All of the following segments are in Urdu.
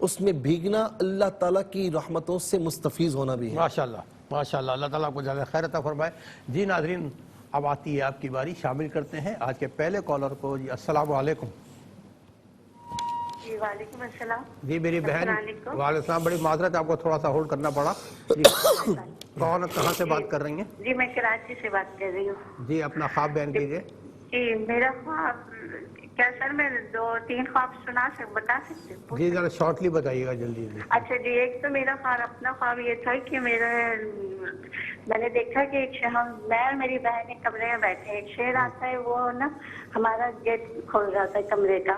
اس میں بھیگنا اللہ تعالیٰ کی رحمتوں سے مستفیض ہونا بھی ہے۔ ماشاءاللہ ماشاءاللہ، اللہ تعالیٰ آپ کو جزائے خیر عطا فرمائے۔ جی ناظرین، اب آتی ہے آپ کی باری، شامل کرتے ہیں آج کے پہلے کالر کو۔ جی السلام علیکم۔ جی وعلیکم السلام۔ جی میری بہن، السلام علیکم۔ وعلیکم السلام، بڑی معذرت ہے، آپ کو تھوڑا سا ہولڈ کرنا پڑا۔ جی کون کہاں سے بات کر رہی ہیں؟ جی میں کراچی سے بات کر رہی ہوں۔ جی اپنا خواب بیان کیجیے۔ جی میرا خواب، کیا سر میں 2-3 خواب بتا سکتے ہوں؟ جی ذرا شارٹلی بتائیے گا، جلدی جلدی۔ اچھا جی، ایک تو میرا خواب، اپنا خواب یہ تھا کہ میں نے دیکھا کہ میں اور میری بہن ایک کمرے میں بیٹھے، ایک شیر آتا ہے، وہ نا ہمارا گیٹ کھول جاتا ہے کمرے کا،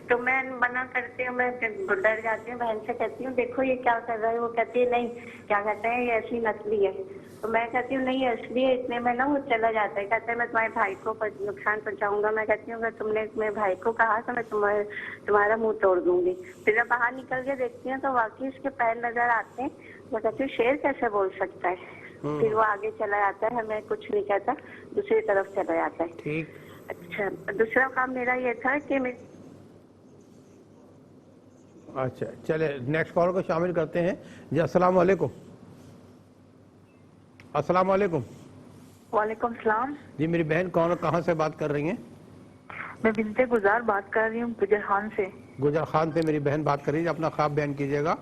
تو میں منع کرتی ہوں، میں ڈر جاتی ہوں، بہن سے کہتی ہوں دیکھو یہ کیا کر رہا ہے، وہ کہتی ہے نہیں، کیا کہتے ہیں یہ ایسی نقلی ہے، تو میں کہتی ہوں نہیں اصلی ہے، اتنے میں نا وہ چلا جاتا ہے، کہتا ہے میں تمہارے بھائی کو نقصان پہنچاؤں گا، میں کہتی ہوں اگر تم نے میرے بھائی کو کہا تو میں تمہارا منہ توڑ دوں گی، پھر میں باہر نکل کے دیکھتی ہوں تو واقعی اس کے پیر نظر آتے ہیں، میں کہتی ہوں شیر کیسے بول سکتا ہے، پھر وہ آگے چلا جاتا ہے، ہمیں کچھ نہیں کہتا، دوسری طرف چلا جاتا ہے۔ ٹھیک۔ اچھا، دوسرا کام میرا یہ تھا کہ اچھا چلے نیکسٹ کال کو شامل کرتے ہیں۔ جی السلام علیکم۔ السلام علیکم۔ وعلیکم السلام۔ جی میری بہن، کون کہاں سے بات کر رہی ہیں؟ میں بنت گزار بات کر رہی ہوں گجر خان سے۔ گجر خان سے میری بہن بات کر رہی ہے، اپنا خواب بیان کیجیے گا۔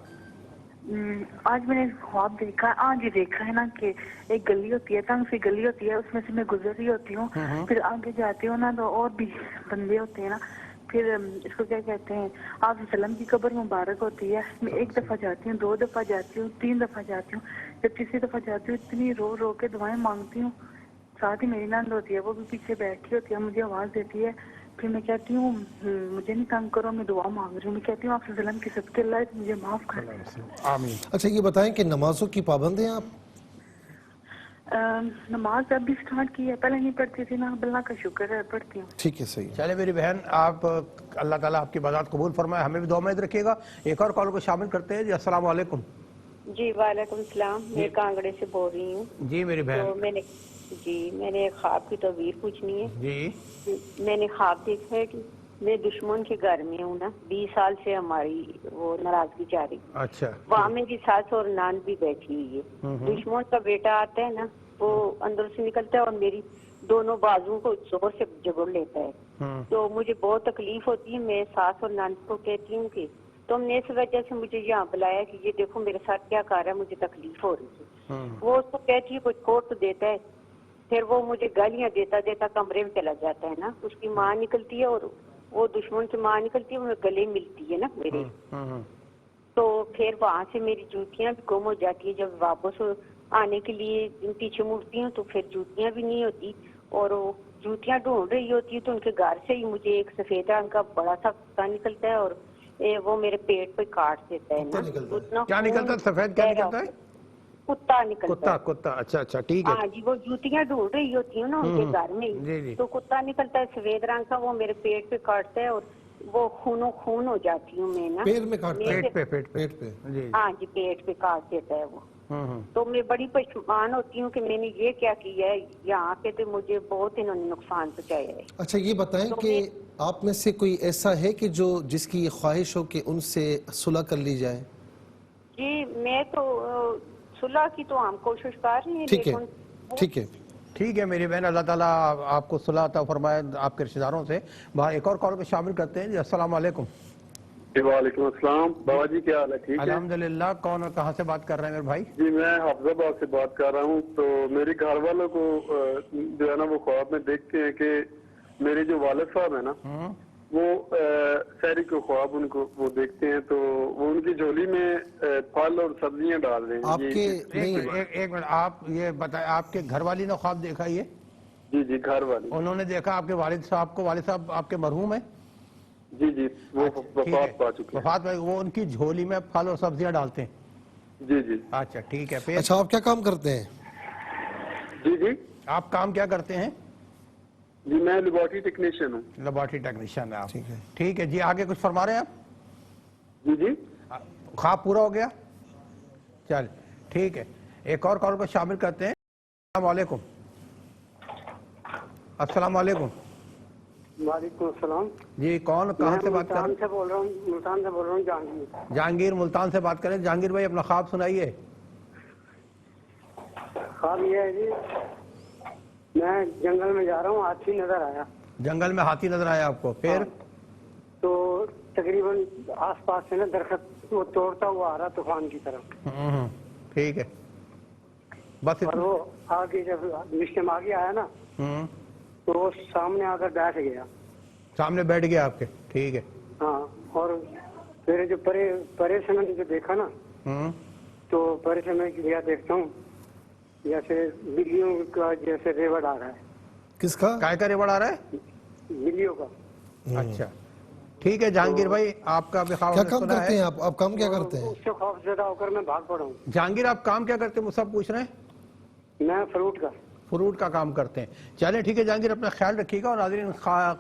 آج میں نے خواب دیکھا، آج یہ دیکھا ہے نا کہ ایک گلی ہوتی ہے، تنگ سی گلی ہوتی ہے، اس میں سے میں گزر رہی ہوتی ہوں، پھر آگے جاتی ہوں نا تو اور بھی بندے ہوتے ہیں نا، پھر اس کو کیا کہتے ہیں، آپ وسلم کی قبر مبارک ہوتی ہے، میں 1 دفعہ جاتی ہوں، 2 دفعہ جاتی ہوں، 3 دفعہ جاتی ہوں، جب تیسری دفعہ جاتی ہوں اتنی رو رو کے دعائیں مانگتی ہوں، ساتھ ہی میری نند ہوتی ہے، وہ بھی پیچھے بیٹھی ہوتی ہے، مجھے آواز دیتی ہے، پھر میں کہتی ہوں مجھے نہیں تنگ کرو، میں دعا مانگ رہی ہوں، میں کہتی ہوں آپ وسلم کی صدقے اللہ مجھے معاف کر دیں۔ آمین۔ اچھا یہ بتائیں کہ نمازوں کی پابند ہیں آپ؟ نماز اب بھی سٹارٹ کی ہے، پہلے نہیں پڑھتی تھی نا، اب اللہ کا شکر ہے پڑھتی ہوں۔ ٹھیک ہے، صحیح ہے۔ چلے میری بہن، آپ اللہ تعالیٰ آپ کی بات قبول فرمائے، ہمیں بھی دعا میں رکھیے گا۔ ایک اور کال کو شامل کرتے ہیں۔ جی السلام علیکم۔ جی وعلیکم السلام، میں کانگڑے سے بول رہی ہوں۔ جی میری بہن۔ تو میں نے ایک خواب کی تعبیر پوچھنی ہے۔ جی میں نے خواب دیکھا ہے کہ میں دشمن کے گھر میں ہوں نا، 20 سال سے ہماری وہ ناراضگی جاری، اچھا وہاں میری ساس اور نان بھی بیٹھی ہوئی ہے، دشمن کا بیٹا آتا ہے نا، وہ اندر سے نکلتا ہے اور میری دونوں بازو کو زور سے جگڑ لیتا ہے، تو مجھے بہت تکلیف ہوتی ہے، میں ساس اور نان کو کہتی ہوں کہ تم نے اس وجہ سے مجھے یہاں بلایا کہ یہ دیکھو میرے ساتھ کیا کر رہا ہے، مجھے تکلیف ہو رہی ہے، وہ اس کو کہتی ہے کچھ کوٹ تو دیتا ہے، پھر وہ مجھے گالیاں دیتا دیتا کمرے میں چلا جاتا ہے نا، اس کی ماں نکلتی ہے اور وہ دشمن کی ماں نکلتی ہے، وہ گلے ملتی ہے نا میرے، تو پھر وہاں سے میری جوتیاں بھی گم ہو جاتی ہے، جب واپس آنے کے لیے پیچھے مڑتی ہوں تو پھر جوتیاں بھی نہیں ہوتی، اور وہ جوتیاں ڈھونڈ رہی ہوتی ہے تو ان کے گھر سے ہی مجھے ایک سفید رنگ کا بڑا سا کتا نکلتا ہے اور وہ میرے پیٹ پہ کاٹ دیتا ہے نا، کیا نکلتا ہے؟ سفید کیا نکلتا ہے؟ کتا نکلتا ہے۔ کتا، اچھا ٹھیک ہے۔ ہاں جی، وہ جوتیاں ڈھونڈ رہی ہوتی ہوں نا ان کے گھر میں، تو کتا نکلتا ہے سفید رنگ کا، وہ میرے پیٹ پہ کاٹتا ہے اور وہ خون ہو جاتی ہوں میں نا، پیر میں کاٹتا ہے؟ پیٹ پہ۔ ہاں جی، پیٹ پہ کاٹ دیتا ہے وہ، تو میں بڑی پریشان ہوتی ہوں کہ میں نے یہ کیا کیا ہے، یہاں پہ تو مجھے بہت انہوں نے نقصان پہنچایا ہے۔ اچھا یہ بتائیں کہ آپ میں سے کوئی ایسا ہے کہ جس کی یہ خواہش ہو کہ ان سے صلح کر لی جائے؟ جی میں تو صلح کی تو ہم کوشش کر رہے ہیں، ٹھیک ہے، ٹھیک ہے، ٹھیک ہے میری بہن، اللہ تعالیٰ آپ کو صلح عطا فرمائے آپ کے رشتہ داروں سے۔ ایک اور کال کو شامل کرتے ہیں۔ جی السلام علیکم۔ جی وعلیکم السلام، بابا جی کیا حال ہے؟ ٹھیک ہے الحمدللہ۔ کون اور کہاں سے بات کر رہے ہیں میرے بھائی؟ جی میں حافظ آباد سے بات کر رہا ہوں، تو میری گھر والوں کو جو ہے نا وہ خواب میں دیکھتے ہیں کہ میرے جو والد صاحب ہیں نا وہ شہری کو خواب ان کو وہ دیکھتے ہیں تو وہ ان کی جھولی میں پھل اور سبزیاں ڈال رہے ہیں۔ آپ کے ایک منٹ، آپ یہ بتائیں، آپ کے گھر والی نے خواب دیکھا یہ؟ جی گھر والی انہوں نے دیکھا آپ کے والد صاحب کو، والد صاحب آپ کے مرحوم ہیں؟ جی وہ وفات پا چکے ہیں۔ وفات پا، وہ ان کی جھولی میں پھل اور سبزیاں ڈالتے ہیں؟ جی اچھا ٹھیک ہے۔ پھر اچھا آپ کیا کام کرتے ہیں؟ جی آپ کام کیا کرتے ہیں؟ جی میں لیبارٹری ٹیکنیشین ہوں۔ لیبارٹری ٹیکنیشین ہے آپ؟ ٹھیک ہے جی، آگے کچھ فرما رہے ہیں آپ؟ جی خواب پورا ہو گیا؟ چل ٹھیک ہے، ایک اور کال کو شامل کرتے ہیں۔ السلام علیکم۔ السلام علیکم۔ وعلیکم السلام جی کون کہاں سے بات کر رہے ملتان سے بول رہا ہوں جہانگیر ہیں؟ جہانگیر ملتان سے بات کریں. جہانگیر بھائی اپنا خواب سنائیے. خواب یہ ہے جی میں جنگل میں جا رہا ہوں ہاتھی نظر آیا جنگل میں ہاتھی نظر آیا آپ کو, پھر تو تقریباً آس پاس سے نا درخت وہ توڑتا ہوا آ رہا طوفان کی طرف ٹھیک ہے بس اور وہ آگے جب رشتے میں آگے آیا نا تو وہ سامنے آ کر بیٹھ گیا. سامنے بیٹھ گیا آپ کے, ٹھیک ہے. ہاں اور پھر جو پرے سے میں نے جو دیکھا نا تو پرے سے میں گیا دیکھتا ہوں جیسے بلیوں کا جیسے ریوڑ آ رہا ہے. کس کا؟ کائے کا ریوڑ آ رہا ہے؟ بلیوں کا. اچھا ٹھیک ہے جہانگیر بھائی آپ کا بھی خواب کیا ہم نے کام سنا کرتے ہیں ہے. آپ کام کیا کرتے ہیں؟ اس سے خوف زدہ ہو کر میں بھاگ پڑا ہوں. جہانگیر آپ کام کیا کرتے ہیں وہ سب پوچھ رہے ہیں؟ میں فروٹ کا کام کرتے ہیں. چلیں ٹھیک ہے جہانگیر اپنا خیال رکھیے گا. اور ناظرین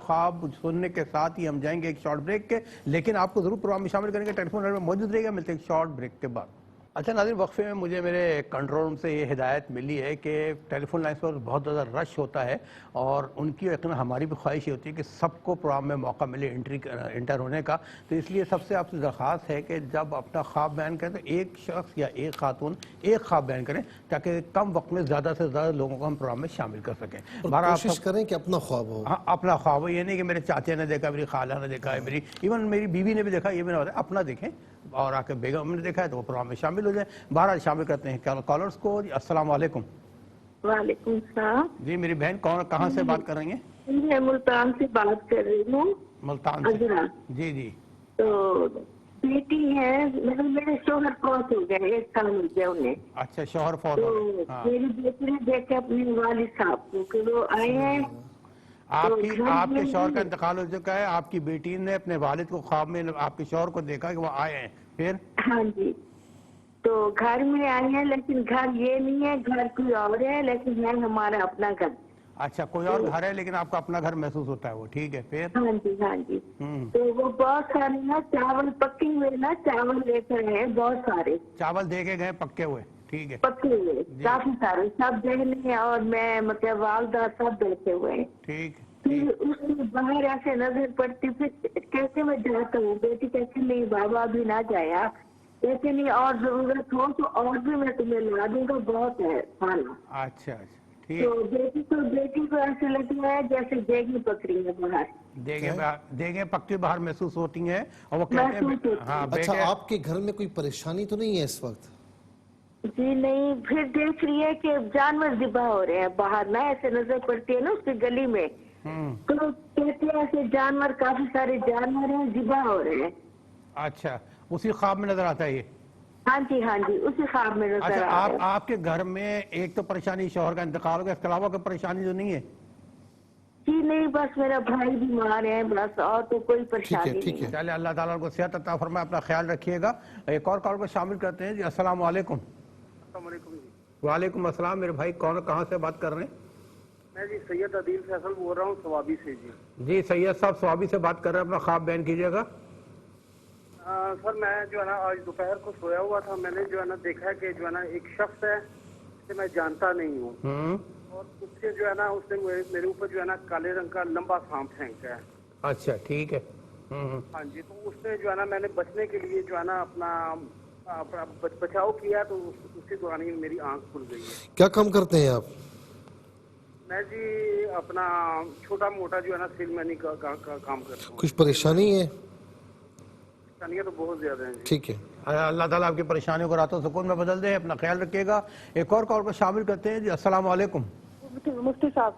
خواب سننے کے ساتھ ہی ہم جائیں گے ایک شارٹ بریک کے, لیکن آپ کو ضرور پروگرام میں شامل کریں گے. ٹیلی فون نمبر میں موجود رہے گا. ملتے ہیں ایک شارٹ بریک کے بعد. اچھا ناظرین وقفے میں مجھے میرے کنٹرول روم سے یہ ہدایت ملی ہے کہ ٹیلی فون لائنس پر بہت زیادہ رش ہوتا ہے اور ان کی یقیناً ہماری بھی خواہش یہ ہوتی ہے کہ سب کو پروگرام میں موقع ملے انٹر ہونے کا. تو اس لیے سب سے آپ سے درخواست ہے کہ جب اپنا خواب بیان کریں تو ایک شخص یا ایک خاتون ایک خواب بیان کریں تاکہ کم وقت میں زیادہ سے زیادہ لوگوں کو ہم پروگرام میں شامل کر سکیں. کوشش کریں کہ اپنا خواب ہو. ہاں اپنا خواب ہو, یہ نہیں کہ میرے چاچے نے دیکھا, میری خالہ نے دیکھا ہے, ایون میری بیوی نے بھی دیکھا, یہ بھی نہ ہوتا ہے. اپنا دیکھیں اور آ کے بیگم نے دیکھا ہے تو وہ پروگرام میں شامل ہو جائیں. بہرحال شامل کرتے ہیں کالرز کو. السلام علیکم. وعلیکم السلام. جی میری بہن کہاں سے بات کر رہی ہیں؟ میں ملتان سے بات کر رہی ہوں. ملتان سے. جی جی. تو بیٹی ہے میرے شوہر فوت ہو گئے, 1 سال ہو گیا انہیں. اچھا شوہر فوت ہو گئے. میری بیٹی نے دیکھا اپنے والد صاحب کو کہ وہ آئے ہیں. آپ کے شوہر کا انتقال ہو چکا ہے, آپ کی بیٹی نے اپنے والد کو خواب میں آپ کے شوہر کو دیکھا کہ وہ آئے ہیں, پھر؟ ہاں جی. تو گھر میں آئے ہیں لیکن گھر یہ نہیں ہے, گھر کوئی اور ہے لیکن ہے ہمارا اپنا گھر. اچھا کوئی اور گھر ہے لیکن آپ کا اپنا گھر محسوس ہوتا ہے وہ, ٹھیک ہے, پھر؟ ہاں جی ہاں جی. تو وہ بہت سارے نا چاول پکے ہوئے نا چاول لے کر ہیں, بہت سارے چاول دے کے گئے پکے ہوئے, ٹھیک ہے, پکے ہوئے کافی سارے سب دیکھنے اور میں مطلب والدہ سب بیٹھے ہوئے ہیں. ٹھیک. پھر اس میں باہر ایسے نظر پڑتی, پھر کیسے میں جاتا ہوں, بیٹی کیسے نہیں بابا ابھی نہ جایا, کیسے نہیں اور ضرورت ہو تو اور بھی میں تمہیں لا دوں گا, بہت ہے کھانا. اچھا تو بیٹی کو ایسے لگتا ہے جیسے دیگیں پکڑی ہے باہر, دیگیں پکتی باہر محسوس ہوتی ہیں. اور وہ کہتے ہیں ہاں. اچھا آپ کے گھر میں کوئی پریشانی تو نہیں ہے اس وقت؟ جی نہیں. پھر دیکھ رہی ہے کہ جانور ذبح ہو رہے ہیں باہر نا, ایسے نظر پڑتی ہے نا اس کی گلی میں, تو کہتے ہیں ایسے جانور کافی سارے جانور ہیں ذبح ہو رہے ہیں. اچھا اسی خواب میں نظر آتا ہے یہ؟ ہاں جی ہاں جی اسی خواب میں نظر اچھا آ رہا ہے. آپ کے گھر میں ایک تو پریشانی شوہر کا انتقال ہو گیا, اس کے علاوہ کوئی پریشانی تو نہیں ہے؟ جی نہیں, بس میرا بھائی بیمار ہے بس, اور تو کوئی پریشانی نہیں ہے. چلے اللہ تعالیٰ کو صحت عطا فرمائے, اپنا خیال رکھیے گا. ایک اور کال کو شامل کرتے ہیں. جی السلام علیکم. السلام علیکم. وعلیکم السلام. میرے بھائی کہاں سے بات کر رہے ہیں؟ میں جی سید عدیل فیصل بول رہا ہوں سوابی سے. جی سید صاحب سوابی سے بات کر رہے ہیں, اپنا خواب بیان کیجیے گا. سر میں جو ہے نا آج دوپہر کو سویا ہوا تھا, میں نے جو ہے نا دیکھا کہ جو ہے نا ایک شخص ہے جسے میں جانتا نہیں ہوں, اور اس سے جو ہے نا اس نے میرے اوپر جو ہے نا کالے رنگ کا لمبا سانپ پھینکا ہے. اچھا ٹھیک ہے. ہاں جی. تو اس نے جو ہے نا میں نے بچنے کے لیے جو ہے نا اپنا بچاؤ کیا, تو اسی دوران ہی میری آنکھ کھل گئی ہے. کیا کام کرتے ہیں آپ؟ میں جی اپنا چھوٹا موٹا جو ہے نا سیل مینی کا کام کرتا ہوں. کچھ پریشانی ہے؟ پریشانیاں تو بہت زیادہ ہیں. ٹھیک ہے, اللہ تعالیٰ آپ کی پریشانیوں کو راحت و سکون میں بدل دے. اپنا خیال رکھیے گا. ایک اور کال کو شامل کرتے ہیں. جی السلام علیکم. مفتی صاحب.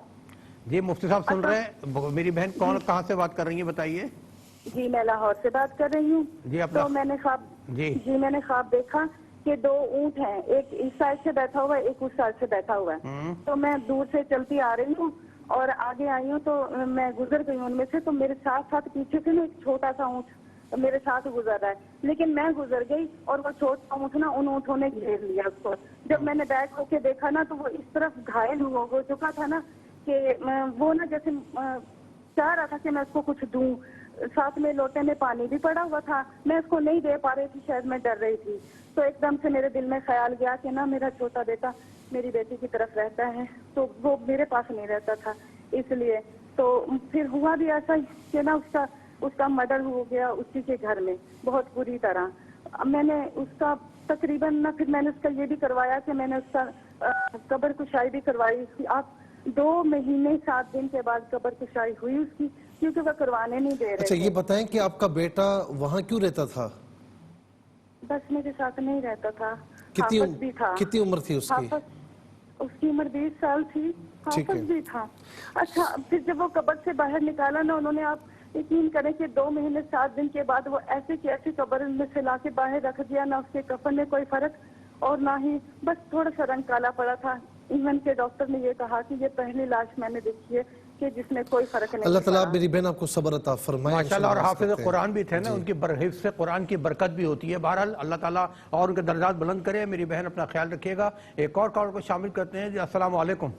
جی مفتی صاحب سن رہے ہیں. میری بہن کہاں سے بات کر رہی ہیں بتائیے. جی میں لاہور سے بات کر رہی ہوں. تو میں نے خواب دیکھا کہ 2 اونٹ ہیں, ایک اس سائڈ سے بیٹھا ہوا ہے, ایک اس سائڈ سے بیٹھا ہوا ہے. تو میں دور سے چلتی آ رہی ہوں اور آگے آئی ہوں, تو میں گزر گئی ہوں ان میں سے. تو میرے ساتھ پیچھے سے نا ایک چھوٹا سا اونٹ میرے ساتھ گزر رہا ہے, لیکن میں گزر گئی اور وہ چھوٹا اونٹ نا ان اونٹوں نے گھیر لیا اس کو. جب میں نے بیٹھ ہو کے دیکھا نا تو وہ اس طرف گھائل ہو چکا تھا نا کہ وہ نا جیسے چاہ رہا تھا کہ میں اس کو کچھ دوں. ساتھ میں لوٹے میں پانی بھی پڑا ہوا تھا, میں اس کو نہیں دے پا رہی تھی, شاید میں ڈر رہی تھی. تو ایک دم سے میرے دل میں خیال گیا کہ نا میرا چھوٹا بیٹا میری بیٹی کی طرف رہتا ہے, تو وہ میرے پاس نہیں رہتا تھا, اس لیے تو پھر ہوا بھی ایسا کہ نا اس کا مرڈر ہو گیا اسی کے گھر میں بہت بری طرح. میں نے اس کا تقریباً نا پھر میں نے اس کا یہ بھی کروایا کہ میں نے اس کا قبر کشائی بھی کروائی. آپ 2 مہینے 7 دن کے بعد قبر کشائی ہوئی اس کی, کیونکہ وہ کروانے نہیں دے رہے. اچھا یہ بتائیں کہ آپ کا بیٹا وہاں کیوں رہتا تھا؟ بس میرے ساتھ نہیں رہتا تھا. حافظ بھی تھا. کتنی عمر تھی اس کی؟ اس کی عمر 20 سال تھی. حافظ بھی تھا. اچھا پھر جب وہ قبر سے باہر نکالا نا انہوں نے, آپ یقین کریں کہ 2 مہینے 7 دن کے بعد وہ ایسے کی ایسی قبر میں سے لا کے باہر رکھ دیا. نہ اس کے کفن میں کوئی فرق اور نہ ہی بس تھوڑا سا رنگ کالا پڑا تھا. ایون کے ڈاکٹر نے یہ کہا کہ یہ پہلی لاش میں نے دیکھی ہے کہ جس میں کوئی فرق نہیں. اللہ تعالیٰ میری بہن آپ کو صبر عطا فرمائے. ماشاءاللہ. اور حافظ قرآن بھی تھے نا, ان کی حفظ قرآن کی برکت بھی ہوتی ہے. بہرحال اللہ تعالیٰ اور ان کے درجات بلند کرے. میری بہن اپنا خیال رکھیے گا. ایک اور کال کو شامل کرتے ہیں. جی السلام علیکم.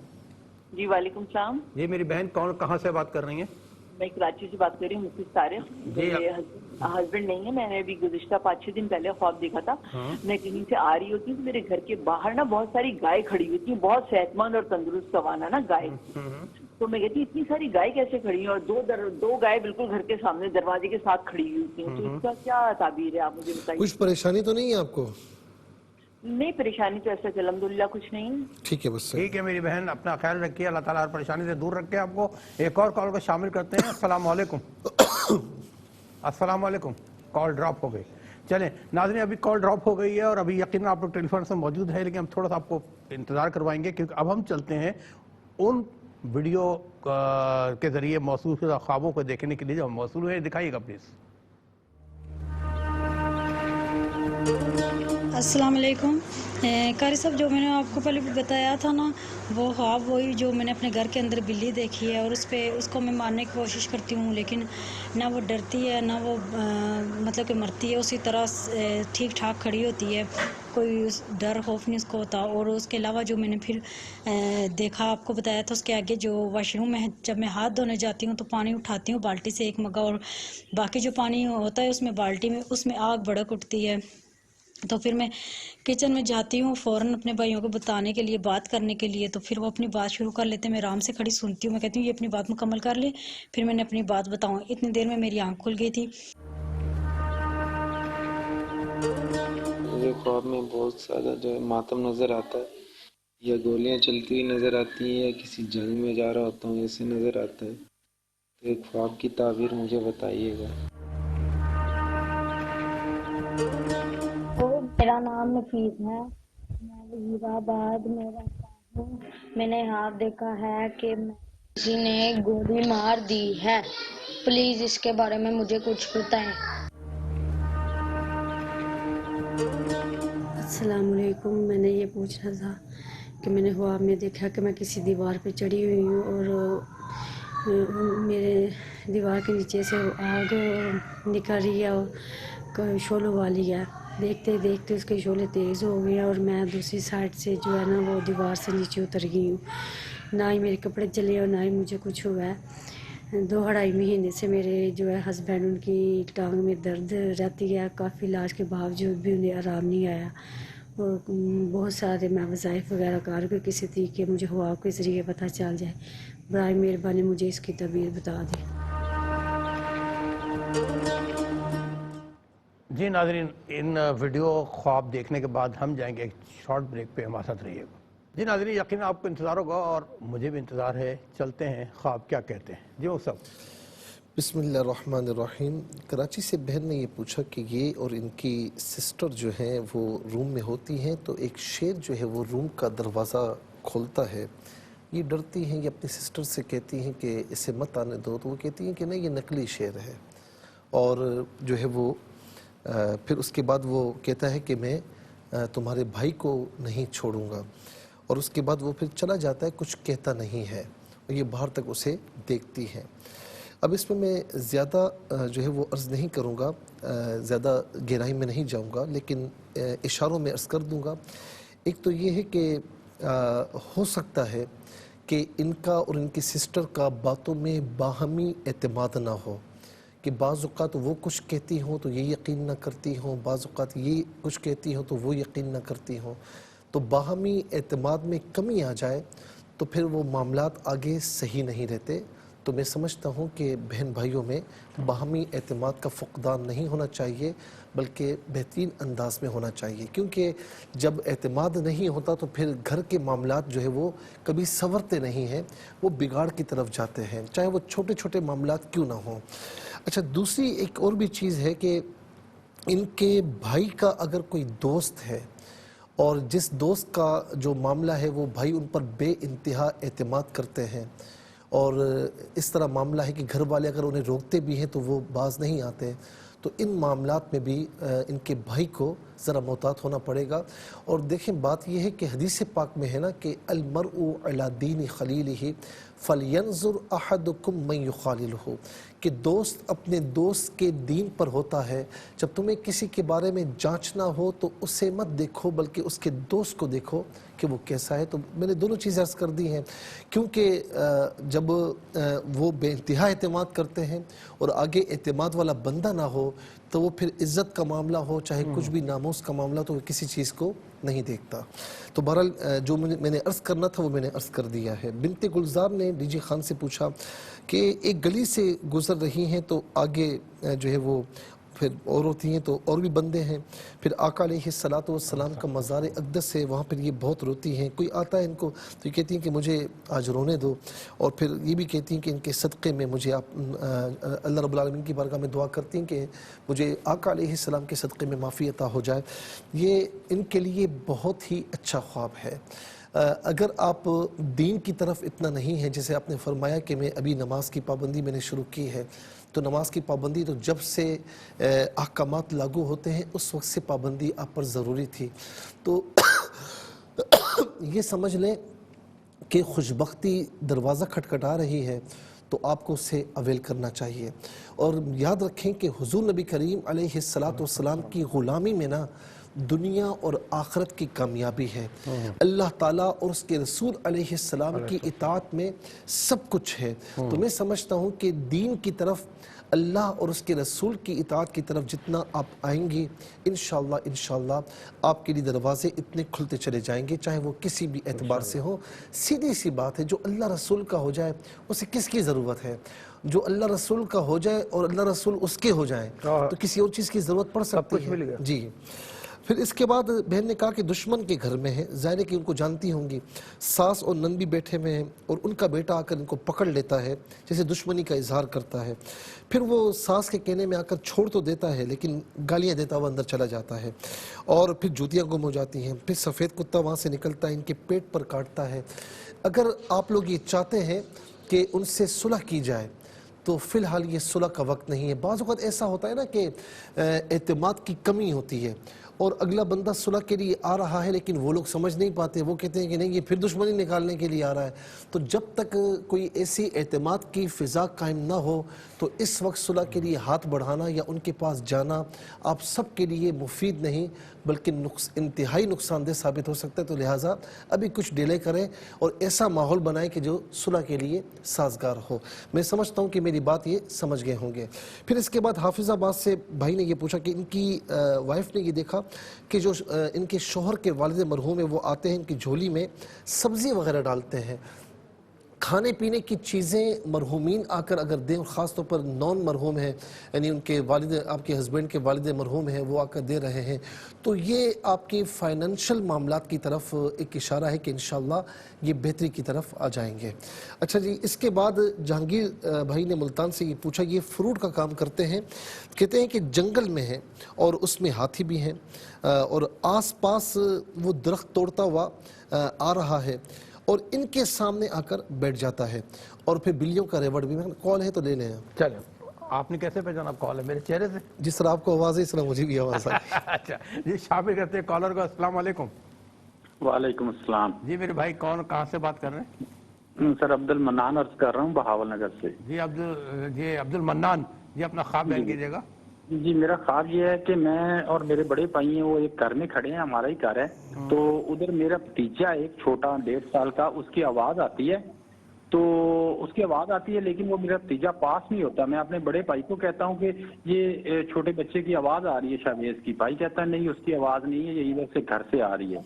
جی وعلیکم السلام. جی میری بہن کہاں سے بات کر رہی ہیں؟ میں کراچی سے بات کر رہی ہوں. مفتی طارق. میرے ہسبینڈ نہیں ہے. میں نے ابھی گزشتہ 5-6 دن پہلے خواب دیکھا تھا. میں کہیں سے آ رہی ہوتی ہوں, میرے گھر کے باہر نا بہت ساری گائے کھڑی ہوئی تھی, بہت صحت مند اور تندرست سوانا نا گائے. تو میں کہتی اتنی ساری گائے کیسے کھڑی ہیں, اور 2 گائے بالکل گھر کے سامنے دروازے کے ساتھ کھڑی ہوئی تھی. تو اس کا کیا تعبیر ہے, آپ مجھے بتائیے. کچھ پریشانی تو نہیں ہے آپ کو؟ نہیں پریشانی تو ایسا الحمدللہ کچھ نہیں. ٹھیک ہے بس ٹھیک ہے میری بہن, اپنا خیال رکھیے. اللہ تعالیٰ ہر پریشانی سے دور رکھے آپ کو. ایک اور کال کو شامل کرتے ہیں. السلام علیکم. السلام علیکم. کال ڈراپ ہو گئی. چلیں ناظرین, ابھی کال ڈراپ ہو گئی ہے اور ابھی یقیناً آپ لوگ ٹیلی فون سے موجود ہے, لیکن ہم تھوڑا سا آپ کو انتظار کروائیں گے, کیونکہ اب ہم چلتے ہیں ان ویڈیو کے ذریعے موصول شدہ خوابوں کو دیکھنے کے لیے جو ہم موصول ہوئے. دکھائیے گا پلیز. السلام علیکم. قاری صاحب, جو میں نے آپ کو پہلے بتایا تھا نا, وہ خواب وہی جو میں نے اپنے گھر کے اندر بلی دیکھی ہے, اور اس کو میں مارنے کی کوشش کرتی ہوں, لیکن نہ وہ ڈرتی ہے نہ وہ مطلب کہ مرتی ہے, اسی طرح ٹھیک ٹھاک کھڑی ہوتی ہے, کوئی ڈر خوف نہیں اس کو ہوتا. اور اس کے علاوہ جو میں نے پھر دیکھا, آپ کو بتایا تھا, اس کے آگے جو واش روم میں جب میں ہاتھ دھونے جاتی ہوں تو پانی اٹھاتی ہوں بالٹی سے 1 مگا, اور باقی جو پانی ہوتا ہے اس میں بالٹی میں اس میں آگ بھڑک اٹھتی ہے. تو پھر میں کچن میں جاتی ہوں فوراً اپنے بھائیوں کو بتانے کے لیے, بات کرنے کے لیے. تو پھر وہ اپنی بات شروع کر لیتے ہیں, میں آرام سے کھڑی سنتی ہوں, میں کہتی ہوں یہ اپنی بات مکمل کر لے, پھر میں نے اپنی بات بتاؤں. اتنی دیر میں میری آنکھ کھل گئی تھی. مجھے خواب میں بہت زیادہ جو ہے ماتم نظر آتا ہے, یا گولیاں چلتی ہوئی نظر آتی ہیں, یا کسی جنگ میں جا رہا ہوتا ہوں ایسے نظر آتا ہے. تو ایک خواب کی تعبیر مجھے بتائیے گا. میرا نام نفیس ہے, میں وزیر آباد میں رہتا ہوں. میں نے خواب دیکھا ہے کہ کسی نے گولی مار دی ہے. پلیز اس کے بارے میں مجھے کچھ بتائیں. السلام علیکم. میں نے یہ پوچھنا تھا کہ میں نے خواب میں دیکھا کہ میں کسی دیوار پہ چڑھی ہوئی ہوں, اور میرے دیوار کے نیچے سے آگ نکل رہی ہے اور شعلوں والی ہے. دیکھتے دیکھتے اس کے شعلے تیز ہو گئے, اور میں دوسری سائڈ سے جو ہے نا وہ دیوار سے نیچے اتر گئی ہوں. نہ ہی میرے کپڑے جلے اور نہ ہی مجھے کچھ ہوا ہے. 2-2.5 مہینے سے میرے جو ہے ہسبینڈ, ان کی ٹانگ میں درد رہتی ہے, کافی علاج کے باوجود بھی انہیں آرام نہیں آیا, اور بہت سارے میں وظائف وغیرہ کر کے کسی طریقے مجھے خواب کے ذریعے پتہ چل جائے. برائے مہربانی مجھے اس کی تعبیر بتا دیں. جی ناظرین, ان ویڈیو خواب دیکھنے کے بعد ہم جائیں گے ایک شارٹ بریک پہ, ہمارے ساتھ رہیے گا. جی ناظرین, یقیناً آپ کو انتظار ہوگا اور مجھے بھی انتظار ہے. چلتے ہیں خواب کیا کہتے ہیں. جی وہ سب. بسم اللہ الرحمن الرحیم. کراچی سے بہن نے یہ پوچھا کہ یہ اور ان کی سسٹر جو ہیں وہ روم میں ہوتی ہیں, تو ایک شیر جو ہے وہ روم کا دروازہ کھولتا ہے. یہ ڈرتی ہیں, یہ اپنی سسٹر سے کہتی ہیں کہ اسے مت آنے دو, تو وہ کہتی ہیں کہ نہیں یہ نقلی شیر ہے. اور جو ہے وہ پھر اس کے بعد وہ کہتا ہے کہ میں تمہارے بھائی کو نہیں چھوڑوں گا, اور اس کے بعد وہ پھر چلا جاتا ہے, کچھ کہتا نہیں ہے, اور یہ باہر تک اسے دیکھتی ہیں. اب اس میں زیادہ جو ہے وہ عرض نہیں کروں گا, زیادہ گہرائی میں نہیں جاؤں گا, لیکن اشاروں میں عرض کر دوں گا. ایک تو یہ ہے کہ ہو سکتا ہے کہ ان کا اور ان کی سسٹر کا باتوں میں باہمی اعتماد نہ ہو, کہ بعض اوقات وہ کچھ کہتی ہوں تو یہ یقین نہ کرتی ہوں, بعض اوقات یہ کچھ کہتی ہوں تو وہ یقین نہ کرتی ہوں. تو باہمی اعتماد میں کمی آ جائے تو پھر وہ معاملات آگے صحیح نہیں رہتے. تو میں سمجھتا ہوں کہ بہن بھائیوں میں باہمی اعتماد کا فقدان نہیں ہونا چاہیے، بلکہ بہترین انداز میں ہونا چاہیے، کیونکہ جب اعتماد نہیں ہوتا تو پھر گھر کے معاملات جو ہے وہ کبھی سنورتے نہیں ہیں، وہ بگاڑ کی طرف جاتے ہیں، چاہے وہ چھوٹے چھوٹے معاملات کیوں نہ ہوں۔ اچھا، دوسری ایک اور بھی چیز ہے کہ ان کے بھائی کا اگر کوئی دوست ہے اور جس دوست کا جو معاملہ ہے وہ بھائی ان پر بے انتہا اعتماد کرتے ہیں، اور اس طرح معاملہ ہے کہ گھر والے اگر انہیں روکتے بھی ہیں تو وہ باز نہیں آتے، تو ان معاملات میں بھی ان کے بھائی کو ذرا محتاط ہونا پڑے گا۔ اور دیکھیں بات یہ ہے کہ حدیث پاک میں ہے نا کہ المرء علی دین خلیلہ فلینظر احدکم من یخاللہ، کہ دوست اپنے دوست کے دین پر ہوتا ہے۔ جب تمہیں کسی کے بارے میں جانچنا ہو تو اسے مت دیکھو بلکہ اس کے دوست کو دیکھو کہ وہ کیسا ہے۔ تو میں نے دونوں چیزیں عرض کر دی ہیں، کیونکہ جب وہ بے انتہا اعتماد کرتے ہیں اور آگے اعتماد والا بندہ نہ ہو تو وہ پھر عزت کا معاملہ ہو چاہے کچھ بھی ناموس کا معاملہ تو وہ کسی چیز کو نہیں دیکھتا۔ تو بہرحال جو میں نے عرض کرنا تھا وہ میں نے عرض کر دیا ہے۔ بنت گلزار نے ڈی جی خان سے پوچھا کہ ایک گلی سے گزر رہی ہیں تو آگے جو ہے وہ پھر اور ہوتی ہیں تو اور بھی بندے ہیں، پھر آقا علیہ السلام کا مزار اقدس ہے، وہاں پھر یہ بہت روتی ہیں، کوئی آتا ہے ان کو تو یہ کہتی ہیں کہ مجھے آج رونے دو، اور پھر یہ بھی کہتی ہیں کہ ان کے صدقے میں مجھے آپ اللہ رب العالمین کی بارگاہ میں دعا کرتی ہیں کہ مجھے آقا علیہ السلام کے صدقے میں معافی عطا ہو جائے۔ یہ ان کے لیے بہت ہی اچھا خواب ہے۔ اگر آپ دین کی طرف اتنا نہیں ہے، جیسے آپ نے فرمایا کہ میں ابھی نماز کی پابندی میں نے شروع کی ہے، تو نماز کی پابندی تو جب سے احکامات لاگو ہوتے ہیں اس وقت سے پابندی آپ پر ضروری تھی، تو یہ سمجھ لیں کہ خوشبختی دروازہ کھٹکھٹا رہی ہے تو آپ کو اسے اویل کرنا چاہیے۔ اور یاد رکھیں کہ حضور نبی کریم علیہ السلام کی غلامی میں نا دنیا اور آخرت کی کامیابی ہے، اللہ تعالیٰ اور اس کے رسول علیہ السلام کی اطاعت میں سب کچھ ہے۔ تو میں سمجھتا ہوں کہ دین کی طرف، اللہ اور اس کے رسول کی اطاعت کی طرف جتنا آپ آئیں گی انشاءاللہ آپ کے لیے دروازے اتنے کھلتے چلے جائیں گے، چاہے وہ کسی بھی اعتبار سے ہو۔ سیدھی سی بات ہے، جو اللہ رسول کا ہو جائے اسے کس کی ضرورت ہے؟ جو اللہ رسول کا ہو جائے اور اللہ رسول اس کے ہو جائیں تو کسی اور چیز کی ضرورت پڑ سکتی ہے؟ جی۔ پھر اس کے بعد بہن نے کہا کہ دشمن کے گھر میں ہے، ظاہر ہے کہ ان کو جانتی ہوں گی، ساس اور نند بھی بیٹھے ہوئے ہیں اور ان کا بیٹا آ کر ان کو پکڑ لیتا ہے، جیسے دشمنی کا اظہار کرتا ہے، پھر وہ ساس کے کہنے میں آ کر چھوڑ تو دیتا ہے لیکن گالیاں دیتا ہوا اندر چلا جاتا ہے، اور پھر جوتیاں گم ہو جاتی ہیں، پھر سفید کتا وہاں سے نکلتا ہے، ان کے پیٹ پر کاٹتا ہے۔ اگر آپ لوگ یہ چاہتے ہیں کہ ان سے صلح کی جائے تو فی الحال یہ صلح کا وقت نہیں ہے۔ بعض اوقات ایسا ہوتا ہے نا کہ اعتماد کی کمی ہوتی ہے اور اگلا بندہ صلح کے لیے آ رہا ہے لیکن وہ لوگ سمجھ نہیں پاتے، وہ کہتے ہیں کہ نہیں یہ پھر دشمنی نکالنے کے لیے آ رہا ہے۔ تو جب تک کوئی ایسی اعتماد کی فضا قائم نہ ہو تو اس وقت صلح کے لیے ہاتھ بڑھانا یا ان کے پاس جانا آپ سب کے لیے مفید نہیں بلکہ انتہائی نقصان دہ ثابت ہو سکتا ہے۔ تو لہٰذا ابھی کچھ ڈیلے کریں اور ایسا ماحول بنائیں کہ جو صلح کے لیے سازگار ہو۔ میں سمجھتا ہوں کہ میری بات یہ سمجھ گئے ہوں گے۔ پھر اس کے بعد حافظ آباد سے بھائی نے یہ پوچھا کہ ان کی وائف نے یہ دیکھا کہ جو ان کے شوہر کے والد مرحوم ہیں وہ آتے ہیں ان کی جھولی میں سبزی وغیرہ ڈالتے ہیں، کھانے پینے کی چیزیں مرحومین آ کر اگر دیں، اور خاص طور پر نون مرحوم ہیں یعنی ان کے والد، آپ کے ہسبینڈ کے والد مرحوم ہیں، وہ آ کر دے رہے ہیں، تو یہ آپ کے فائنینشل معاملات کی طرف ایک اشارہ ہے کہ انشاءاللہ یہ بہتری کی طرف آ جائیں گے۔ اچھا جی، اس کے بعد جہانگیر بھائی نے ملتان سے یہ پوچھا، یہ فروٹ کا کام کرتے ہیں، کہتے ہیں کہ جنگل میں ہیں اور اس میں ہاتھی بھی ہیں اور آس پاس وہ درخت توڑتا ہوا آ رہا ہے اور ان کے سامنے آ کر بیٹھ جاتا ہے اور پھر بلیوں کا ریوڑ بھی۔ کال ہے تو لے لیں۔ چلیں، آپ نے کیسے پہچانا کال ہے؟ میرے چہرے سے؟ جس طرح آپ کو آواز ہے اس طرح مجھے بھی آواز آئی۔ اچھا جی، شامل کرتے ہیں کالر کو۔ السلام علیکم۔ وعلیکم السلام جی میرے بھائی، کون کہاں سے بات کر رہے ہیں؟ سر عبد المنان عرض کر رہا ہوں بہاول نگر سے۔ جی عبد المنان جی، اپنا خواب بیان کیجیے گا۔ جی میرا خواب یہ ہے کہ میں اور میرے بڑے بھائی ہیں، وہ ایک گھر میں کھڑے ہیں، ہمارا ہی گھر ہے، تو ادھر میرا بھتیجا ایک چھوٹا 1.5 سال کا، اس کی آواز آتی ہے تو اس کی آواز آتی ہے لیکن وہ میرا تیجا پاس نہیں ہوتا. میں اپنے بڑے بھائی کو کہتا ہوں کہ یہ چھوٹے بچے کی آواز آ رہی ہے شاویز کی. بھائی کہتا ہے نہیں اس کی آواز نہیں ہے, یہ ادھر سے گھر سے آ رہی ہے.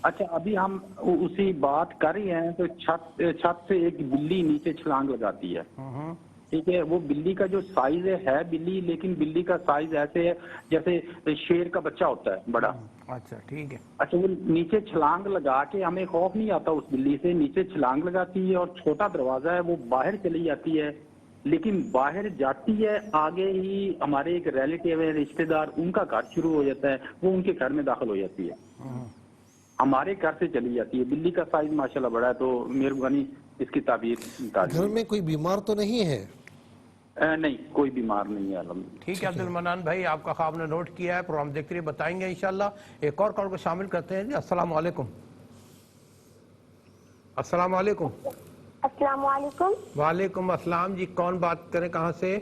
اچھا ابھی ہم اسی بات کر رہے ہیں تو چھت سے ایک بلی نیچے چھلانگ لگاتی ہے. ٹھیک ہے, وہ بلی کا جو سائز ہے بلی, لیکن بلی کا سائز ایسے ہے جیسے شیر کا بچہ ہوتا ہے بڑا. اچھا ٹھیک ہے. اچھا وہ نیچے چھلانگ لگا کے, ہمیں خوف نہیں آتا اس بلی سے, نیچے چھلانگ لگاتی ہے اور چھوٹا دروازہ ہے وہ باہر چلی جاتی ہے. لیکن باہر جاتی ہے آگے ہی ہمارے ایک ریلیٹیو ہے, رشتے دار, ان کا گھر شروع ہو جاتا ہے, وہ ان کے گھر میں داخل ہو جاتی ہے, ہمارے گھر سے چلی جاتی ہے. بلی کا سائز ماشاءاللہ بڑا ہے, تو مہربانی اس کی تعبیر. گھر میں کوئی بیمار تو نہیں ہے؟ نہیں کوئی بیمار نہیں ہے الحمدللہ. ٹھیک ہے عبد المنان بھائی, آپ کا خواب نے نوٹ کیا ہے, پروگرام دیکھتے رہیے, بتائیں گے انشاءاللہ. ایک اور کال کو شامل کرتے ہیں جی. السلام علیکم. السلام علیکم. السلام علیکم. وعلیکم السلام جی, کون بات کریں, کہاں سے؟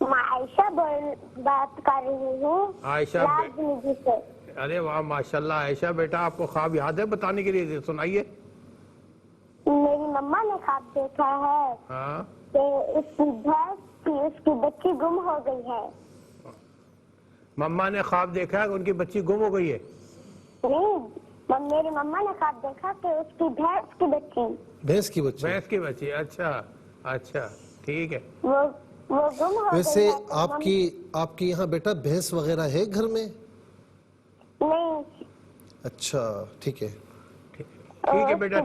میں عائشہ بات کر رہی ہوں. عائشہ, سے. ارے واہ ماشاءاللہ عائشہ بیٹا, آپ کو خواب یاد ہے بتانے کے لیے, سنائیے. میری مما نے خواب دیکھا ہے. ہاں, کہ اس کی بھینس کی اس کی بچی گم ہو گئی ہے. مما نے خواب دیکھا ہے کہ ان کی بچی گم ہو گئی ہے؟ نہیں, میری مما نے خواب دیکھا کہ اس کی بھینس کی بچی. بھینس کی بچی. بھینس کی بچی, اچھا اچھا ٹھیک ہے. وہ گم ہو گئی. ویسے آپ کی یہاں بیٹا بھینس وغیرہ ہے گھر میں؟ نہیں. اچھا ٹھیک ہے. ٹھیک ہے بیٹا,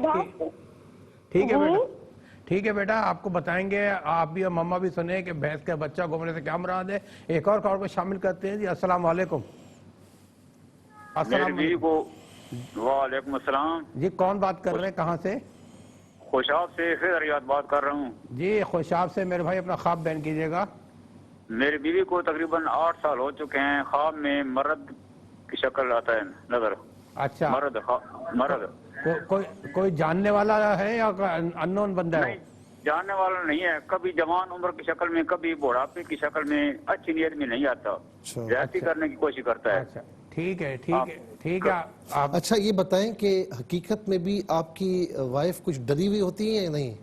ٹھیک ہے بیٹا, ٹھیک ہے بیٹا, آپ کو بتائیں گے. آپ بھی اور مما بھی سنیں کہ بھینس کا بچہ گھومنے سے کیا مراد ہے. ایک اور کال کو شامل کرتے ہیں جی. السلام علیکم. السلام علیکم. وعلیکم السلام جی, کون بات کر رہے ہیں, کہاں سے؟ خوشاب سے خضر ریاض بات کر رہا ہوں. جی خوشاب سے. میرے بھائی اپنا خواب بیان کیجیے گا. میری بیوی کو تقریباً 8 سال ہو چکے ہیں, خواب میں مرد کی شکل آتا ہے نظر. اچھا, مرد کوئی جاننے والا ہے یا اننون بندہ ہے؟ نہیں, جاننے والا نہیں ہے. کبھی جوان عمر کی شکل میں, کبھی بڑھاپے کی شکل میں, اچھی نیت میں نہیں آتا, زیادتی کرنے کی کوشش کرتا ہے. اچھا ٹھیک ہے, ٹھیک ہے, ٹھیک ہے. اچھا یہ بتائیں کہ حقیقت میں بھی آپ کی وائف کچھ ڈری ہوئی ہوتی ہے یا نہیں؟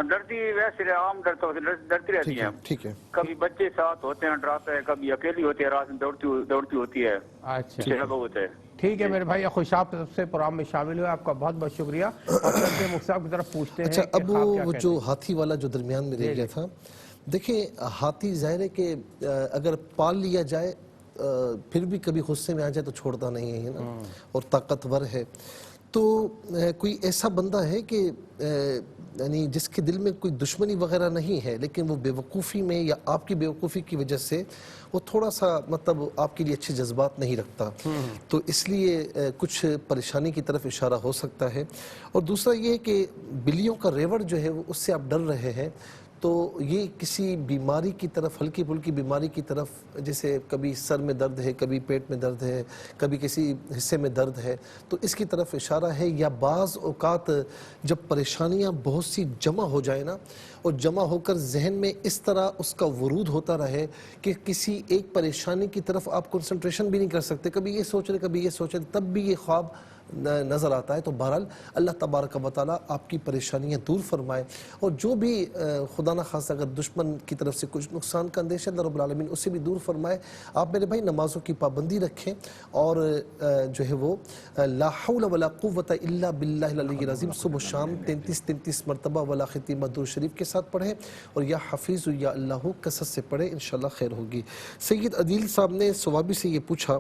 ڈرتی ویسے عام ڈرتی رہتی ہیں. ٹھیک ہے. کبھی بچے ساتھ ہوتے ہیں ڈراتا ہے, کبھی اکیلی ہوتی ہے, رات میں دوڑتی ہوتی ہے. اچھا ہوتا ہے. ٹھیک ہے میرے بھائی, خوشاب سے پروگرام میں شامل ہوئے, آپ کا بہت بہت شکریہ. اور چلتے مختار کی طرف پوچھتے ہیں. اچھا اب وہ جو ہاتھی والا جو درمیان میں رہ گیا تھا, دیکھیں ہاتھی ظاہر ہے کہ اگر پال لیا جائے پھر بھی کبھی غصے میں آ جائے تو چھوڑتا نہیں ہے نا, اور طاقتور ہے. تو کوئی ایسا بندہ ہے کہ یعنی جس کے دل میں کوئی دشمنی وغیرہ نہیں ہے, لیکن وہ بے وقوفی میں یا آپ کی بے وقوفی کی وجہ سے وہ تھوڑا سا مطلب آپ کے لیے اچھے جذبات نہیں رکھتا, تو اس لیے کچھ پریشانی کی طرف اشارہ ہو سکتا ہے. اور دوسرا یہ کہ بلیوں کا ریوڑ جو ہے اس سے آپ ڈر رہے ہیں, تو یہ کسی بیماری کی طرف, ہلکی پھلکی بیماری کی طرف, جیسے کبھی سر میں درد ہے, کبھی پیٹ میں درد ہے, کبھی کسی حصے میں درد ہے, تو اس کی طرف اشارہ ہے. یا بعض اوقات جب پریشانیاں بہت سی جمع ہو جائے نا, اور جمع ہو کر ذہن میں اس طرح اس کا ورود ہوتا رہے کہ کسی ایک پریشانی کی طرف آپ کنسنٹریشن بھی نہیں کر سکتے, کبھی یہ سوچ رہے کبھی یہ سوچ رہے, تب بھی یہ خواب نظر آتا ہے. تو بہرحال اللہ تبارک و تعالیٰ آپ کی پریشانیاں دور فرمائے, اور جو بھی خدا نہ خاص اگر دشمن کی طرف سے کچھ نقصان کا اندیشہ اللہ رب العالمین اسے بھی دور فرمائے. آپ میرے بھائی نمازوں کی پابندی رکھیں, اور جو ہے وہ لا حول ولا قوت الا باللہ العلی العظیم صبح شام 33 مرتبہ ولا ختیمہ درود شریف کے ساتھ پڑھیں, اور یا حفیظ یا اللہ کثرت سے پڑھیں, انشاءاللہ خیر ہوگی. سید عدیل صاحب نے ثوابی سے یہ پوچھا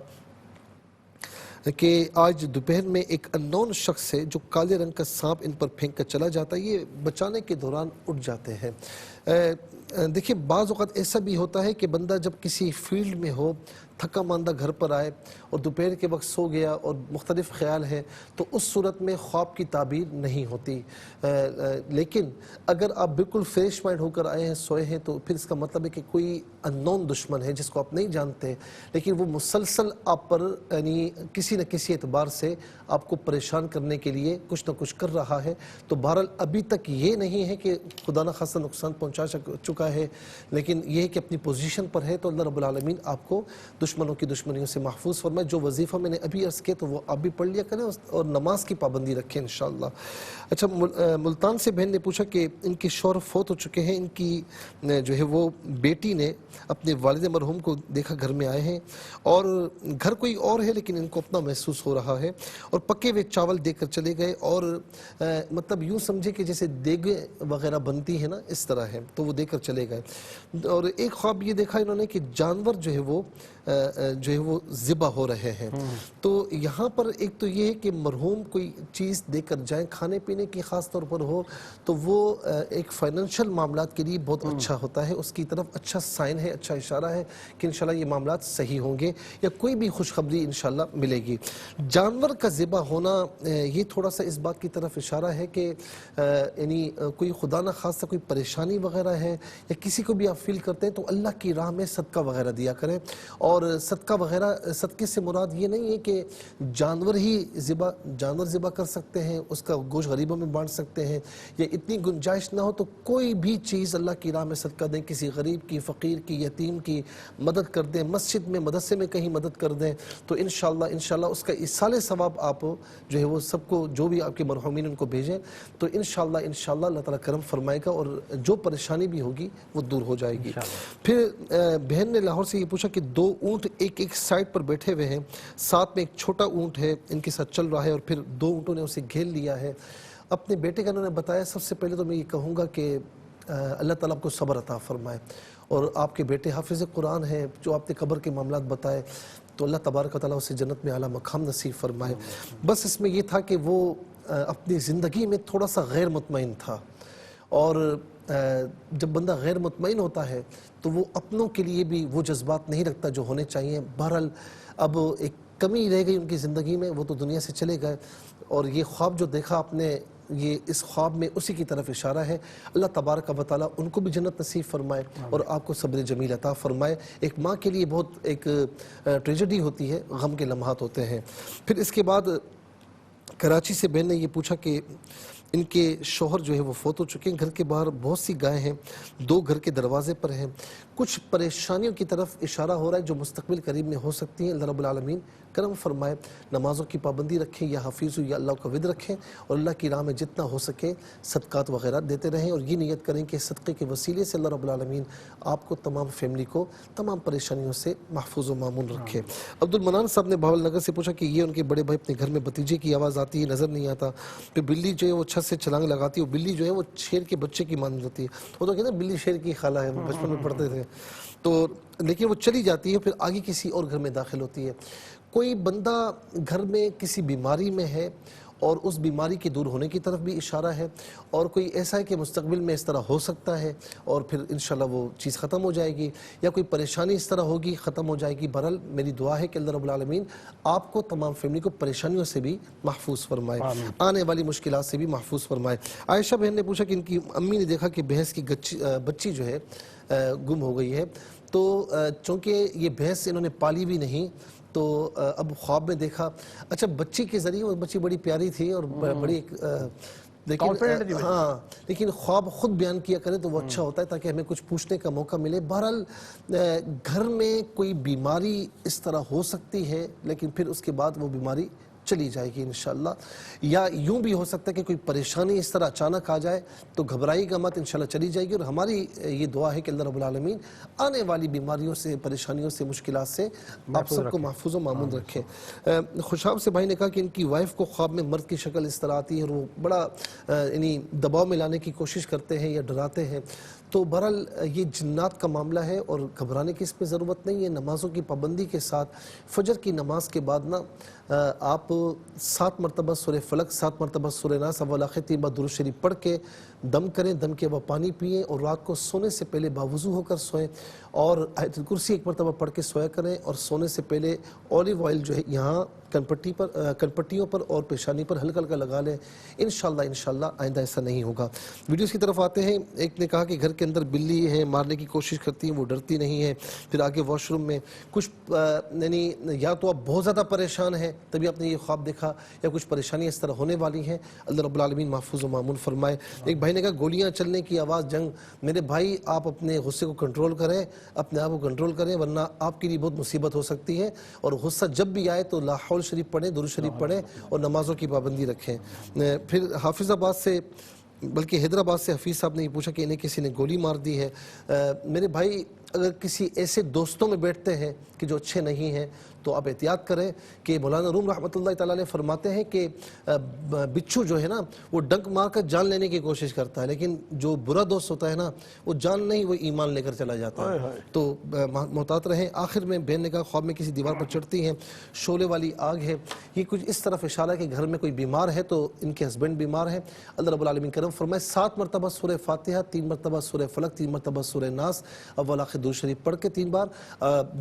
کہ آج دوپہر میں ایک اننون شخص ہے جو کالے رنگ کا سانپ ان پر پھینک کر چلا جاتا ہے, یہ بچانے کے دوران اٹھ جاتے ہیں. دیکھیں بعض اوقات ایسا بھی ہوتا ہے کہ بندہ جب کسی فیلڈ میں ہو, تھکا ماندہ گھر پر آئے اور دوپہر کے وقت سو گیا اور مختلف خیال ہے, تو اس صورت میں خواب کی تعبیر نہیں ہوتی. لیکن اگر آپ بالکل فریش مائنڈ ہو کر آئے ہیں, سوئے ہیں, تو پھر اس کا مطلب ہے کہ کوئی اننون دشمن ہے جس کو آپ نہیں جانتے, لیکن وہ مسلسل آپ پر یعنی کسی نہ کسی اعتبار سے آپ کو پریشان کرنے کے لیے کچھ نہ کچھ کر رہا ہے. تو بہرحال ابھی تک یہ نہیں ہے کہ خدا نہ خاصا نقصان پہنچا چکا ہے, لیکن یہ ہے کہ اپنی پوزیشن پر ہے, تو اللہ رب العالمین آپ کو دشمنوں کی دشمنیوں سے محفوظ فرمائے. جو وظیفہ میں نے ابھی عرض کیا تو وہ آپ بھی پڑھ لیا کریں اور نماز کی پابندی رکھیں انشاءاللہ. اچھا ملتان سے بہن نے پوچھا کہ ان کے شوہر فوت ہو چکے ہیں, ان کی جو ہے وہ بیٹی نے اپنے والد مرحوم کو دیکھا گھر میں آئے ہیں اور گھر کوئی اور ہے لیکن ان کو اپنا محسوس ہو رہا ہے اور پکے ہوئے چاول دے کر چلے گئے اور مطلب یوں سمجھے کہ جیسے دیگیں وغیرہ بنتی ہیں نا اس طرح ہے, تو وہ دے کر چلے گئے. اور ایک خواب یہ دیکھا انہوں نے کہ جانور جو ہے وہ ذبح ہو رہے ہیں. تو یہاں پر ایک تو یہ ہے کہ مرحوم کوئی چیز دے کر جائیں کھانے پینے کی خاص طور پر ہو تو وہ ایک فائنینشل معاملات کے لیے بہت اچھا ہوتا ہے, اس کی طرف اچھا سائن ہے, اچھا اشارہ ہے کہ انشاءاللہ یہ معاملات صحیح ہوں گے یا کوئی بھی خوشخبری انشاءاللہ ملے گی. جانور کا ذبح ہونا یہ تھوڑا سا اس بات کی طرف اشارہ ہے کہ یعنی کوئی خدا نہ خاصہ کوئی پریشانی وغیرہ ہے یا کسی کو بھی آپ فیل کرتے ہیں تو اللہ کی راہ میں صدقہ وغیرہ دیا کریں. اور صدقہ وغیرہ, صدقے سے مراد یہ نہیں ہے کہ جانور ذبح کر سکتے ہیں, اس کا گوشت غریبوں میں بانٹ سکتے ہیں یا اتنی گنجائش نہ ہو تو کوئی بھی چیز اللہ کی راہ میں صدقہ دیں, کسی غریب کی, فقیر کی, یتیم کی مدد کر دیں, مسجد میں مدرسے میں کہیں مدد کر دیں تو انشاءاللہ اس کا ایصال ثواب آپ جو ہے وہ سب کو, جو بھی آپ کے مرحومین ان کو بھیجیں تو انشاءاللہ اللہ تعالیٰ کرم فرمائے گا اور جو پریشانی بھی ہوگی وہ دور ہو جائے گی. پھر بہن نے لاہور سے یہ پوچھا کہ 2 اونٹ ایک سائڈ پر بیٹھے ہوئے ہیں, ساتھ میں ایک چھوٹا اونٹ ہے ان کے ساتھ چل رہا ہے اور پھر 2 اونٹوں نے اسے گھیر لیا ہے. اپنے بیٹے کا انہوں نے بتایا, سب سے پہلے تو میں یہ کہوں گا کہ اللہ تعالیٰ آپ کو صبر عطا فرمائے اور آپ کے بیٹے حافظ قرآن ہیں, جو آپ نے قبر کے معاملات بتائے تو اللہ تبارک و تعالیٰ اسے جنت میں اعلیٰ مقام نصیب فرمائے. بس اس میں یہ تھا کہ وہ اپنی زندگی میں تھوڑا سا غیر مطمئن تھا اور جب بندہ غیر مطمئن ہوتا ہے تو وہ اپنوں کے لیے بھی وہ جذبات نہیں رکھتا جو ہونے چاہیے. بہرحال اب ایک کمی رہ گئی ان کی زندگی میں, وہ تو دنیا سے چلے گئے اور یہ خواب جو دیکھا آپ نے, یہ اس خواب میں اسی کی طرف اشارہ ہے. اللہ تبارک و تعالیٰ ان کو بھی جنت نصیب فرمائے اور آپ کو صبر جمیل عطا فرمائے. ایک ماں کے لیے بہت ایک ٹریجڈی ہوتی ہے, غم کے لمحات ہوتے ہیں. پھر اس کے بعد کراچی سے بہن نے یہ پوچھا کہ ان کے شوہر جو ہے وہ فوت ہو چکے ہیں, گھر کے باہر بہت سی گائے ہیں, 2 گھر کے دروازے پر ہیں, کچھ پریشانیوں کی طرف اشارہ ہو رہا ہے جو مستقبل قریب میں ہو سکتی ہیں. اللہ رب العالمین کرم فرمائے, نمازوں کی پابندی رکھیں, یا حفیظ یا اللہ کا ود رکھیں اور اللہ کی راہ میں جتنا ہو سکے صدقات وغیرہ دیتے رہیں اور یہ نیت کریں کہ صدقے کے وسیلے سے اللہ رب العالمین آپ کو, تمام فیملی کو, تمام پریشانیوں سے محفوظ و مامون رکھے. عبد المنان صاحب نے بھاول نگر سے پوچھا کہ یہ ان کے بڑے بھائی اپنے گھر میں بھتیجے کی آواز آتی ہے, نظر نہیں آتا, پھر بلی جو ہے وہ چھت سے چھلانگ لگاتی ہے, بلی جو ہے وہ شیر کے بچے کی مانند ہوتی ہے. وہ تو کہتے ہیں بلی شیر کی خالہ ہے, بچپن میں پڑھتے تھے تو, لیکن وہ چلی جاتی ہے پھر آگے کسی اور گھر میں داخل ہوتی ہے. کوئی بندہ گھر میں کسی بیماری میں ہے اور اس بیماری کے دور ہونے کی طرف بھی اشارہ ہے, اور کوئی ایسا ہے کہ مستقبل میں اس طرح ہو سکتا ہے اور پھر انشاءاللہ وہ چیز ختم ہو جائے گی, یا کوئی پریشانی اس طرح ہوگی ختم ہو جائے گی. بہرحال میری دعا ہے کہ اللہ رب العالمین آپ کو, تمام فیملی کو پریشانیوں سے بھی محفوظ فرمائے, آنے والی مشکلات سے بھی محفوظ فرمائے. عائشہ بہن نے پوچھا کہ ان کی امی نے دیکھا کہ بھینس کی بچی جو ہے گم ہو گئی ہے, تو چونکہ یہ بھینس انہوں نے پالی بھی نہیں تو اب خواب میں دیکھا. اچھا بچی کے ذریعے, وہ بچی بڑی پیاری تھی اور بڑی لیکن خواب خود بیان کیا کریں تو وہ اچھا ہوتا ہے تاکہ ہمیں کچھ پوچھنے کا موقع ملے. بہرحال گھر میں کوئی بیماری اس طرح ہو سکتی ہے لیکن پھر اس کے بعد وہ بیماری چلی جائے گی انشاءاللہ, یا یوں بھی ہو سکتا ہے کہ کوئی پریشانی اس طرح اچانک آ جائے تو گھبرائی گا مت, انشاءاللہ چلی جائے گی. اور ہماری یہ دعا ہے کہ اللہ رب العالمین آنے والی بیماریوں سے, پریشانیوں سے, مشکلات سے آپ سب کو محفوظ و مامون رکھے. خوشاب سے بھائی نے کہا کہ ان کی وائف کو خواب میں مرد کی شکل اس طرح آتی ہے اور وہ بڑا یعنی دباؤ میں لانے کی کوشش کرتے ہیں یا ڈراتے ہیں. تو بہرحال یہ جنات کا معاملہ ہے اور گھبرانے کی اس پہ ضرورت نہیں ہے. نمازوں کی پابندی کے ساتھ فجر کی نماز کے بعد نا آپ 7 مرتبہ سورہ فلق, 7 مرتبہ سورہ ناس, اول-آخر 3 بار درود شریف پڑھ کے دم کریں, دم کے بعد پانی پئیں اور رات کو سونے سے پہلے باوضو ہو کر سوئیں اور آیت الکرسی 1 مرتبہ پڑھ کے سویا کریں. اور سونے سے پہلے اولیو آئل جو ہے یہاں کنپٹیوں پر اور پیشانی پر ہلکا ہلکا لگا لیں، انشاءاللہ آئندہ ایسا نہیں ہوگا۔ ویڈیوز کی طرف آتے ہیں۔ ایک نے کہا کہ گھر کے اندر بلی ہے، مارنے کی کوشش کرتی ہیں، وہ ڈرتی نہیں ہے۔ پھر آگے واش روم میں کچھ یعنی یا تو آپ بہت زیادہ پریشان ہیں تبھی آپ نے یہ خواب دیکھا، یا کچھ پریشانیاں اس طرح ہونے والی ہیں، اللہ رب العالمین محفوظ و معمون فرمائے۔ ایک بھائی نے کہا گولیاں چلنے کی آواز، جنگ۔ میرے بھائی آپ اپنے غصے کو کنٹرول کریں، اپنے آپ کو کنٹرول کریں، ورنہ آپ کے لیے بہت مصیبت ہو سکتی ہے۔ اور غصہ جب بھی آئے تو لا حول شریف پڑھیں، درود شریف پڑھیں اور نمازوں کی پابندی رکھیں۔ پھر حافظ آباد سے، بلکہ حیدرآباد سے حفیظ صاحب نے یہ پوچھا کہ انہیں کسی نے گولی مار دی ہے۔ میرے بھائی اگر کسی ایسے دوستوں میں بیٹھتے ہیں کہ جو اچھے نہیں ہیں تو آپ احتیاط کریں کہ مولانا روم رحمۃ اللہ تعالیٰ علیہ فرماتے ہیں کہ بچھو جو ہے نا وہ ڈنک مار کر جان لینے کی کوشش کرتا ہے، لیکن جو برا دوست ہوتا ہے نا وہ جان نہیں، وہ ایمان لے کر چلا جاتا ہے۔ تو محتاط رہیں۔ آخر میں بہن نے کہا خواب میں کسی دیوار پر چڑھتی ہیں، شعلے والی آگ ہے۔ یہ کچھ اس طرف اشارہ ہے کہ گھر میں کوئی بیمار ہے تو ان کے ہسبینڈ بیمار ہیں۔ اللہ رب العالمین کرم فرمائے 7 مرتبہ سورہ فاتحہ، 3 مرتبہ سورہ فلق، 3 مرتبہ سورہ ناس، اول آخر درود شریف پڑھ کے 3 بار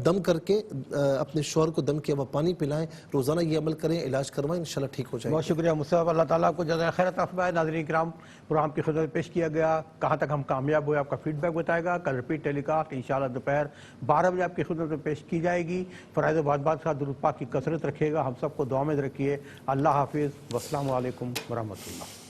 دم کر کے اپنے شوہر کو دم کیا ہوا پانی پلائیں، روزانہ یہ عمل کریں، علاج کروائیں، انشاءاللہ ٹھیک ہو جائے گا۔ بہت شکریہ مصطفیٰ، اللہ تعالیٰ کو جزائے خیر عطا فرمائے۔ ناظرین کرام، پروگرام کی خدمت پیش کیا گیا، کہاں تک ہم کامیاب ہوئے آپ کا فیڈ بیک بتائے گا۔ کل ریپیٹ ٹیلی کاسٹ انشاءاللہ دوپہر 12 بجے آپ کی خدمت میں پیش کی جائے گی۔ فرائض و واجبات کے ساتھ درود پاک کی کثرت رکھیے گا، ہم سب کو دعا میں رکھیے۔ اللہ حافظ، والسلام علیکم ورحمۃ اللہ۔